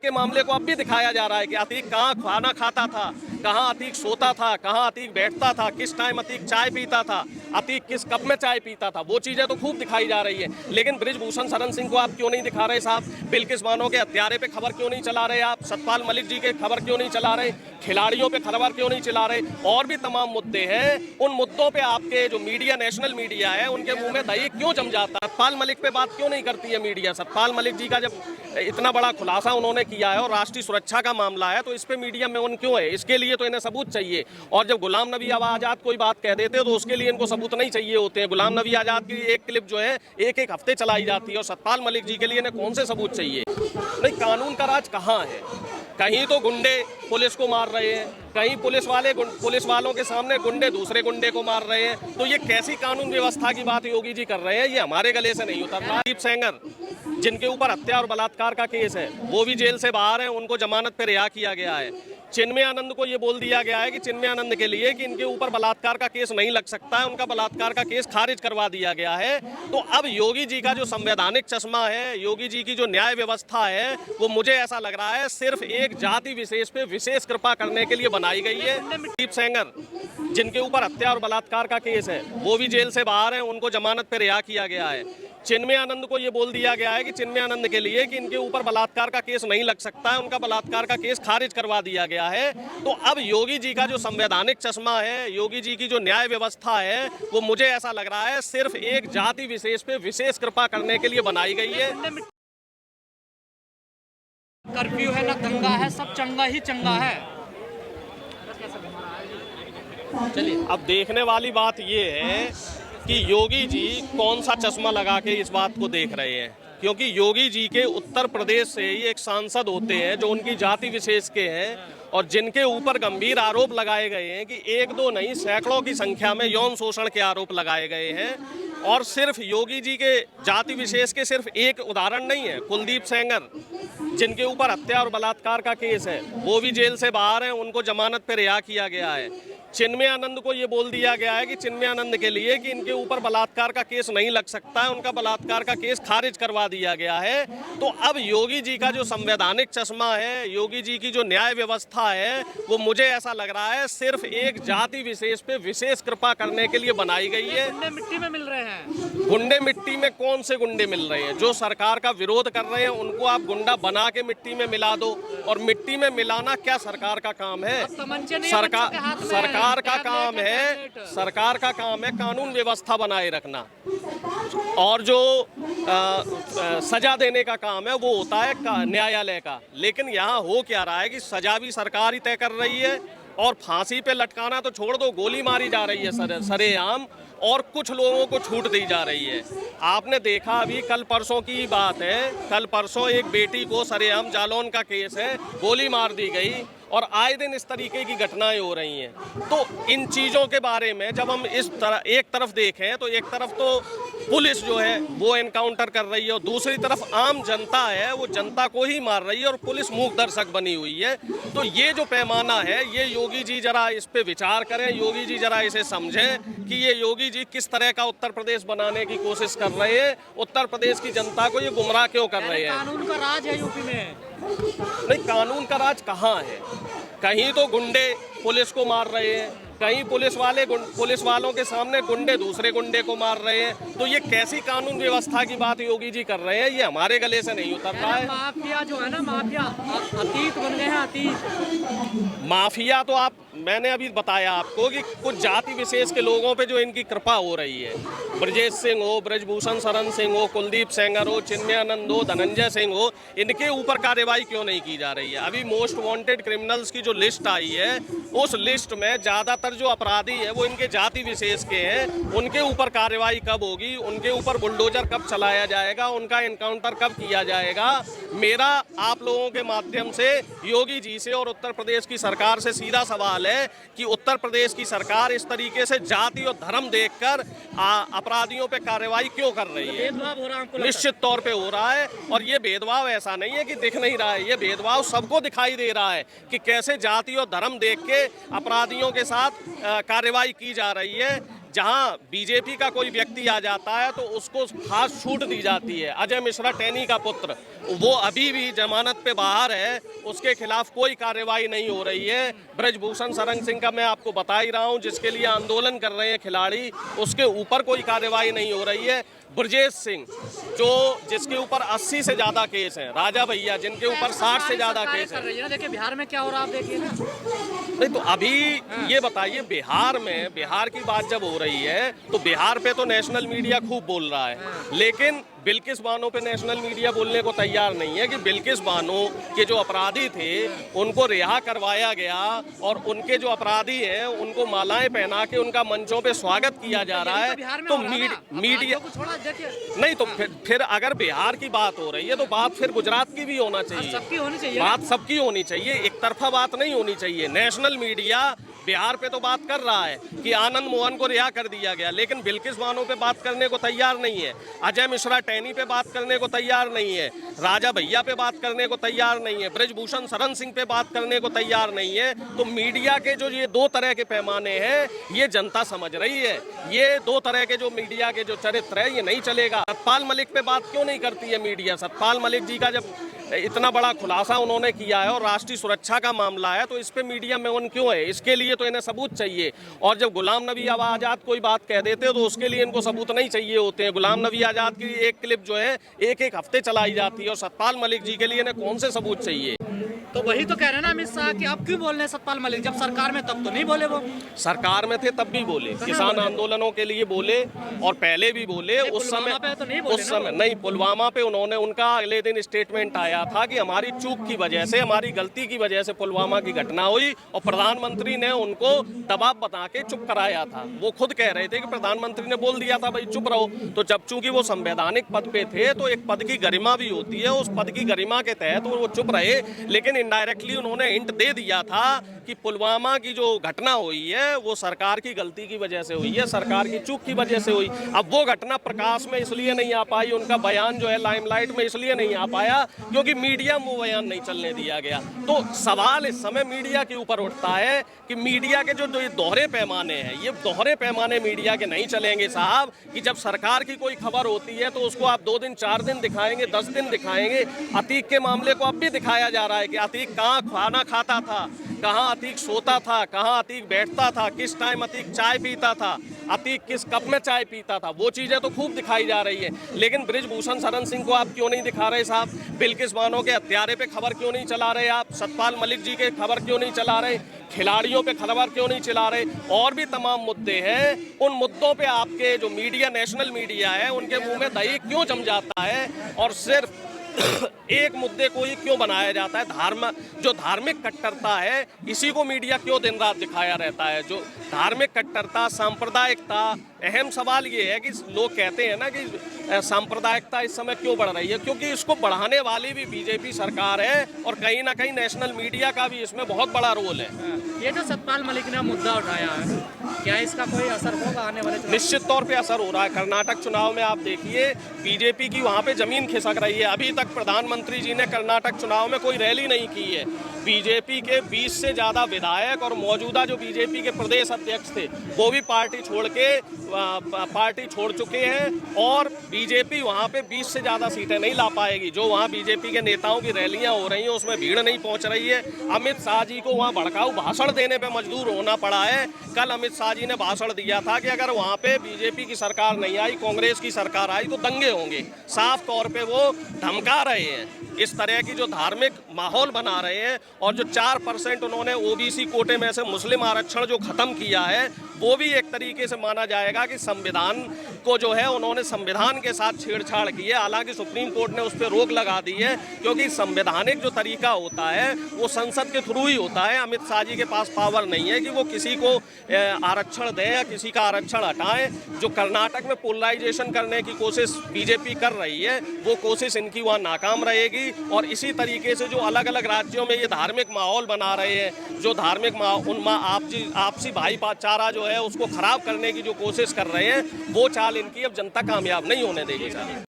के मामले को अब भी दिखाया जा रहा है कि अतीक कहाँ खाना खाता था, कहाँ अतीक सोता था, कहाँ अतीक बैठता था, किस टाइम अतीक चाय पीता था, अतीक किस कप में चाय पीता था, वो चीज़ें तो खूब दिखाई जा रही है। लेकिन बृजभूषण शरण सिंह को आप क्यों नहीं दिखा रहे साहब? बिल्किस बानो के हत्यारे पे खबर क्यों नहीं चला रहे आप? सतपाल मलिक जी के खबर क्यों नहीं चला रहे? खिलाड़ियों पे खबर क्यों नहीं चला रहे? और भी तमाम मुद्दे हैं, उन मुद्दों पे आपके जो मीडिया, नेशनल मीडिया है, उनके मुंह में दही क्यों जम जाता है? सतपाल मलिक पे बात क्यों नहीं करती है मीडिया? सतपाल मलिक जी का जब इतना बड़ा खुलासा उन्होंने किया है और राष्ट्रीय सुरक्षा का मामला है, तो इस पे मीडिया में उन क्यों है? इसके लिए तो इन्हें सबूत चाहिए। और जब गुलाम नबी आज़ाद कोई बात कह देते हैं तो उसके लिए इनको सबूत नहीं चाहिए होते हैं। गुलाम नबी आज़ाद की एक क्लिप जो है एक एक हफ्ते चलाई जाती है, और सतपाल मलिक जी के लिए इन्हें कौन से सबूत चाहिए? नहीं, कानून का राज कहाँ है? कहीं तो गुंडे पुलिस को मार रहे हैं, कहीं पुलिस वालों के सामने गुंडे दूसरे गुंडे को मार रहे हैं। तो ये कैसी कानून व्यवस्था की बात योगी जी कर रहे हैं? ये हमारे गले से नहीं उतर रहा। कुलदीप सेंगर, जिनके ऊपर हत्या और बलात्कार का केस है, वो भी जेल से बाहर हैं, उनको जमानत पर रिहा किया गया है। चिन्मय आनंद को ये बोल दिया गया है कि चिन्मय आनंद के लिए कि इनके ऊपर बलात्कार का केस नहीं लग सकता है, उनका बलात्कार का केस खारिज करवा दिया गया है। तो अब योगी जी का जो संवैधानिक चश्मा है, योगी जी की जो न्याय व्यवस्था है, वो मुझे ऐसा लग रहा है सिर्फ एक जाति विशेष पे विशेष कृपा करने के लिए बनाई गई है। कुलदीप सेंगर, जिनके ऊपर हत्या और बलात्कार का केस है, वो भी जेल से बाहर हैं, उनको जमानत पर रिहा किया गया है। चिन्मय आनंद को ये बोल दिया गया है कि चिन्मय आनंद के लिए कि इनके ऊपर बलात्कार का केस नहीं लग सकता है, उनका बलात्कार का केस खारिज करवा दिया गया है। तो अब योगी जी का जो संवैधानिक चश्मा है, योगी जी की जो न्याय व्यवस्था है, वो मुझे ऐसा लग रहा है सिर्फ एक जाति विशेष पे विशेष कृपा करने के लिए बनाई गई है। कर्फ्यू है ना दंगा है, सब चंगा ही चंगा है। चलिए, अब देखने वाली बात ये है कि योगी जी कौन सा चश्मा लगा के इस बात को देख रहे हैं, क्योंकि योगी जी के उत्तर प्रदेश से ही एक सांसद होते हैं जो उनकी जाति विशेष के हैं और जिनके ऊपर गंभीर आरोप लगाए गए हैं कि एक दो नहीं सैकड़ों की संख्या में यौन शोषण के आरोप लगाए गए हैं। और सिर्फ योगी जी के जाति विशेष के सिर्फ एक उदाहरण नहीं है, कुलदीप सेंगर, जिनके ऊपर हत्या और बलात्कार का केस है, वो भी जेल से बाहर हैं, उनको जमानत पर रिहा किया गया है। चिन्मय आनंद को ये बोल दिया गया है कि चिन्मय आनंद के लिए कि इनके ऊपर बलात्कार का केस नहीं लग सकता है, उनका बलात्कार का केस खारिज करवा दिया गया है। तो अब योगी जी का जो संवैधानिक चश्मा है, योगी जी की जो न्याय व्यवस्था है, वो मुझे ऐसा लग रहा है सिर्फ एक जाति विशेष पे विशेष कृपा करने के लिए बनाई गई है। गुंडे मिट्टी में मिल रहे हैं। गुंडे मिट्टी में कौन से गुंडे मिल रहे हैं? जो सरकार का विरोध कर रहे हैं उनको आप गुंडा बना के मिट्टी में मिला दो। और मिट्टी में मिलाना क्या सरकार का काम है? सरकार का काम है, सरकार का काम है कानून व्यवस्था बनाए रखना, और जो सजा देने का काम है वो होता है न्यायालय का। लेकिन यहाँ हो क्या रहा है कि सजा भी सरकार ही तय कर रही है, और फांसी पे लटकाना तो छोड़ दो, गोली मारी जा रही है सरेआम, और कुछ लोगों को छूट दी जा रही है। आपने देखा, अभी कल परसों की बात है, कल परसों एक बेटी को सरेआम जालौन का केस है, गोली मार दी गई, और आए दिन इस तरीके की घटनाएं हो रही हैं। तो इन चीज़ों के बारे में जब हम इस तरह एक तरफ देखें तो एक तरफ तो पुलिस जो है वो एनकाउंटर कर रही है, और दूसरी तरफ आम जनता है वो जनता को ही मार रही है, और पुलिस मूक दर्शक बनी हुई है। तो ये जो पैमाना है, ये योगी जी जरा इस पे विचार करें, योगी जी जरा इसे समझें कि ये योगी जी किस तरह का उत्तर प्रदेश बनाने की कोशिश कर रहे हैं, उत्तर प्रदेश की जनता को ये गुमराह क्यों कर रहे हैं। कानून का राज है यूपी में। नहीं, कानून का राज कहाँ है? कहीं तो गुंडे पुलिस को मार रहे हैं, कहीं पुलिस वालों के सामने गुंडे दूसरे गुंडे को मार रहे हैं। तो ये कैसी कानून व्यवस्था की बात योगी जी कर रहे हैं? ये हमारे गले से नहीं उतर रहा है। माफिया जो है ना, माफिया अतीत बन गए हैं, अतीत। माफिया तो मैंने अभी बताया आपको कि कुछ जाति विशेष के लोगों पे जो इनकी कृपा हो रही है, ब्रजेश सिंह हो, बृजभूषण शरण सिंह हो, कुलदीप सेंगर हो, चिन्मय आनंद हो, धनंजय सिंह हो, इनके ऊपर कार्रवाई क्यों नहीं की जा रही है? अभी मोस्ट वांटेड क्रिमिनल्स की जो लिस्ट आई है, उस लिस्ट में ज़्यादातर जो अपराधी है वो इनके जाति विशेष के हैं। उनके ऊपर कार्रवाई कब होगी? उनके ऊपर बुलडोजर कब चलाया जाएगा? उनका एनकाउंटर कब किया जाएगा? मेरा आप लोगों के माध्यम से योगी जी से और उत्तर प्रदेश की सरकार से सीधा सवाल है कि उत्तर प्रदेश की सरकार इस तरीके से जाति और धर्म देखकर अपराधियों पे कार्रवाई क्यों कर रही है? भेदभाव हो रहा है, निश्चित तौर पे हो रहा है, और ये भेदभाव ऐसा नहीं है कि दिख नहीं रहा है, ये भेदभाव सबको दिखाई दे रहा है कि कैसे जाति और धर्म देख के अपराधियों के साथ कार्रवाई की जा रही है। जहां बीजेपी का कोई व्यक्ति आ जाता है तो उसको खास छूट दी जाती है। अजय मिश्रा टैनी का पुत्र, वो अभी भी जमानत पे बाहर है, उसके खिलाफ कोई कार्रवाई नहीं हो रही है। ब्रजभूषण शरण सिंह का मैं आपको बता ही रहा हूं, जिसके लिए आंदोलन कर रहे हैं खिलाड़ी, उसके ऊपर कोई कार्रवाई नहीं हो रही है। ब्रजेश सिंह जिसके ऊपर 80 से ज्यादा केस हैं, राजा भैया जिनके ऊपर 60 से ज्यादा केस हैं। देखिए बिहार में क्या हो रहा है आप देखिए ना। नहीं तो अभी ये बताइए, बिहार की बात जब हो रही है तो बिहार पे तो नेशनल मीडिया खूब बोल रहा है, लेकिन बिल्किस बानो पे नेशनल मीडिया बोलने को तैयार नहीं है कि बिल्किस बानो के जो अपराधी थे उनको रिहा करवाया गया और उनके जो अपराधी हैं उनको मालाएं पहना के उनका मंचों पे स्वागत किया जा रहा है। तो मीडिया नहीं तो फिर अगर बिहार की बात हो रही है तो बात फिर गुजरात की भी होना चाहिए, सबकी होनी चाहिए, बात सबकी होनी चाहिए, एक तरफा बात नहीं होनी चाहिए। नेशनल मीडिया बिहार पे तो बात कर रहा है कि आनंद मोहन को रिहा कर दिया गया, लेकिन बिल्किस बानो पे बात करने को तैयार नहीं है, अजय मिश्रा टैनी पे बात करने को तैयार नहीं है, राजा भैया पे बात करने को तैयार नहीं है, ब्रजभूषण शरण सिंह पे बात करने को तैयार नहीं है। तो मीडिया के जो ये दो तरह के पैमाने हैं ये जनता समझ रही है। ये दो तरह के जो मीडिया के जो चरित्र है ये नहीं चलेगा। सतपाल मलिक पे बात क्यों नहीं करती है मीडिया? सतपाल मलिक जी का जब इतना बड़ा खुलासा उन्होंने किया है और राष्ट्रीय सुरक्षा का मामला है तो इस पे मीडिया में उन क्यों है? इसके लिए तो इन्हें सबूत चाहिए। और जब गुलाम नबी आज़ाद कोई बात कह देते तो उसके लिए इनको सबूत नहीं चाहिए होते हैं। गुलाम नबी आज़ाद की एक क्लिप जो है एक हफ्ते चलाई जाती है और सतपाल मलिक जी के लिए इन्हें कौन से सबूत चाहिए? तो वही तो कह रहे हैं ना अमित शाह कि आप क्यों बोल रहे हैं सतपाल मलिक, जब सरकार में तब तो नहीं बोले। वो सरकार में थे तब भी बोले, किसान आंदोलनों के लिए बोले और पहले भी बोले। उस समय नहीं, पुलवामा पे उन्होंने, उनका अगले दिन स्टेटमेंट आया था कि हमारी चूक की वजह से, हमारी गलती की वजह से पुलवामा की घटना हुई और प्रधानमंत्री ने उनको दबाव बता के चुप कराया था। वो खुद कह रहे थे कि प्रधानमंत्री ने बोल दिया था भाई चुप रहो। तो जब चूंकि वो संवैधानिक पद पे थे तो एक पद की गरिमा भी होती है, उस पद की गरिमा के तहत वो चुप रहे, लेकिन इनडायरेक्टली उन्होंने हिंट दे दिया था कि पुलवामा की जो घटना हुई है वो सरकार की गलती की वजह से हुई है, सरकार की चूक की वजह से हुई। अब वो घटना प्रकाश में इसलिए नहीं आ पाई, उनका बयान जो है लाइमलाइट में इसलिए नहीं आ पाया क्योंकि मीडिया में वो बयान नहीं चलने दिया गया। तो सवाल इस समय मीडिया के ऊपर उठता है कि मीडिया के जो ये दोहरे पैमाने हैं, ये दोहरे पैमाने मीडिया के नहीं चलेंगे साहब। कि जब सरकार की कोई खबर होती है तो उसको आप 2 दिन 4 दिन दिखाएंगे, 10 दिन दिखाएंगे। अतीक के मामले को अब भी दिखाया जा रहा है कि अतीक कहाँ खाना खाता था, कहाँ अतीक सोता था, कहाँ अतीक बैठता था, किस टाइम अतीक चाय पीता था, अतीक किस कप में चाय पीता था, वो चीज़ें तो खूब दिखाई जा रही है। लेकिन ब्रजभूषण शरण सिंह को आप क्यों नहीं दिखा रहे साहब? बिल्किस बानो के हत्यारे पे खबर क्यों नहीं चला रहे आप? सतपाल मलिक जी के खबर क्यों नहीं चला रहे? खिलाड़ियों पे खबर क्यों नहीं चला रहे? और भी तमाम मुद्दे हैं, उन मुद्दों पे आपके जो मीडिया, नेशनल मीडिया है, उनके मुंह में दही क्यों जम जाता है और सिर्फ एक मुद्दे को ही क्यों बनाया जाता है? जो धार्मिक कट्टरता है इसी को मीडिया क्यों दिन रात दिखाया रहता है? जो धार्मिक कट्टरता, सांप्रदायिकता, अहम सवाल ये है कि लोग कहते हैं ना कि सांप्रदायिकता इस समय क्यों बढ़ रही है, क्योंकि इसको बढ़ाने वाली भी बीजेपी सरकार है और कहीं ना कहीं नेशनल मीडिया का भी इसमें बहुत बड़ा रोल है। ये जो सतपाल मलिक ने मुद्दा उठाया है, क्या इसका कोई असर होगा आने वाले चुनाव? निश्चित तौर पे असर हो रहा है। कर्नाटक चुनाव में आप देखिए बीजेपी की वहाँ पे जमीन खिसक रही है। अभी तक प्रधानमंत्री जी ने कर्नाटक चुनाव में कोई रैली नहीं की है। बीजेपी के 20 से ज़्यादा विधायक और मौजूदा जो बीजेपी के प्रदेश अध्यक्ष थे वो भी पार्टी छोड़ चुके हैं और बीजेपी वहाँ पे 20 से ज़्यादा सीटें नहीं ला पाएगी। जो वहाँ बीजेपी के नेताओं की रैलियाँ हो रही हैं उसमें भीड़ नहीं पहुँच रही है। अमित शाह जी को वहाँ भड़काऊ भाषण देने पे मजबूर होना पड़ा है। कल अमित शाह जी ने भाषण दिया था कि अगर वहाँ पे बीजेपी की सरकार नहीं आई, कांग्रेस की सरकार आई तो दंगे होंगे। साफ तौर पे वो धमका रहे हैं, इस तरह की जो धार्मिक माहौल बना रहे हैं। और जो 4% उन्होंने ओबीसी कोटे में से मुस्लिम आरक्षण जो खत्म किया है वो भी एक तरीके से माना जाएगा कि संविधान को जो है उन्होंने संविधान के साथ छेड़छाड़ की है। हालांकि सुप्रीम कोर्ट ने उस पर रोक लगा दी है क्योंकि संवैधानिक जो तरीका होता है वो संसद के थ्रू ही होता है। अमित शाह जी के पास पावर नहीं है कि वो किसी को आरक्षण दें या किसी का आरक्षण हटाएं। जो कर्नाटक में पोलराइजेशन करने की कोशिश बीजेपी कर रही है वो कोशिश इनकी वहाँ नाकाम रहेगी। और इसी तरीके से जो अलग अलग राज्यों में ये धार्मिक माहौल बना रहे हैं, जो धार्मिक आपसी भाईचारा जो है उसको खराब करने की जो कोशिश कर रहे हैं, वो चाल इनकी अब जनता कामयाब नहीं होने देगी।